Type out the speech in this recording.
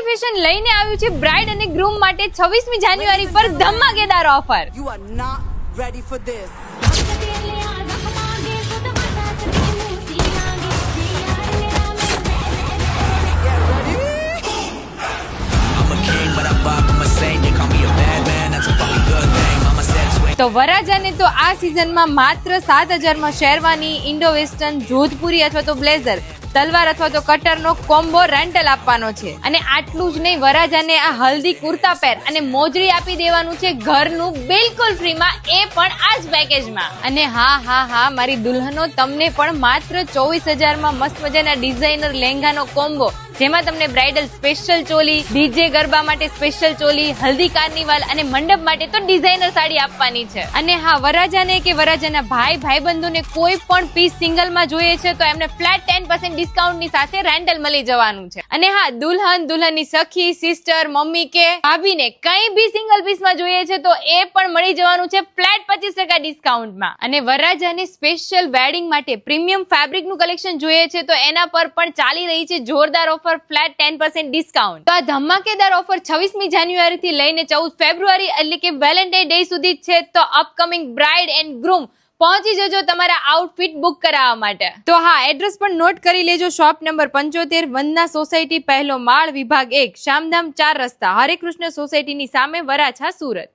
Fashion લઈને આવ્યું છે બ્રાઇડ અને ગ્રૂમ માટે 26મી જાન્યુઆરી પર ધમાકેદાર offer. You are not ready for this. તો વરરાજાને તો આ સિઝનમાં માત્ર 7,000માં શેરવાની, ઇન્ડો વેસ્ટર્ન, જોધપુરી અથવા તો બ્લેઝર, તલવાર અથવા તો કટરનો કોમ્બો રેન્ટલ આપવાનો છે. અને આટલું જ નહીં, વરરાજાને આ હલ્દી કુર્તા પેર અને મોજડી આપી દેવાનું છે ઘરનું બિલકુલ ફ્રીમાં, એ પણ આ જ પેકેજમાં. અને હા મારી દુલ્હનો, તમને પણ માત્ર 24,000માં મસ્ત મજાના ડિઝાઇનર લહેંગાનો કોમ્બો, જેમાં તમને bridal special choli, DJ garba માટે સ્પેશિયલ ચોલી, હલ્દી કાર્નિવલ અને મંડપ માટે તો ડિઝાઇનર સાડી આપવાની છે. અને હા, વરરાજાને કે વરરાજાના ભાઈબંધોને કોઈ પણ પીસ સિંગલમાં જોઈએ છે તો એમને ફ્લેટ 10% ડિસ્કાઉન્ટની સાથે રેન્ટલ મળી જવાનું છે. અને હા, દુલ્હનની સખી, સિસ્ટર, મમ્મી કે ભાભીને કંઈ બી સિંગલ પીસમાં જોઈએ છે તો એ પણ મળી જવાનું છે ફ્લેટ 25% ડિસ્કાઉન્ટમાં. અને વરરાજાને સ્પેશિયલ વેડિંગ માટે પ્રીમિયમ ફેબ્રિકનું કલેક્શન જોઈએ છે તો એના પર પણ ચાલી રહી છે જોરદાર ઓફર, ફ્લેટ 10% ડિસ્કાઉન્ટ. તો આ ધમાકેદાર ઓફર 26મી જાન્યુઆરી થી લઈને 14 ફેબ્રુઆરી એટલે કે વેલેન્ટાઇન ડે સુધી જ છે. તો અપકમિંગ બ્રાઇડ એન્ડ ગ્રૂમ પહોંચી જજો તમારા આઉટફિટ બુક કરાવવા માટે. તો હા, એડ્રેસ પણ નોટ કરી લેજો. શોપ નંબર 75, વંદના સોસાયટી, પહેલો માળ, વિભાગ 1, શામધામ 4 રસ્તા, હરે કૃષ્ણ સોસાયટીની સામે, વરાછા, સુરત.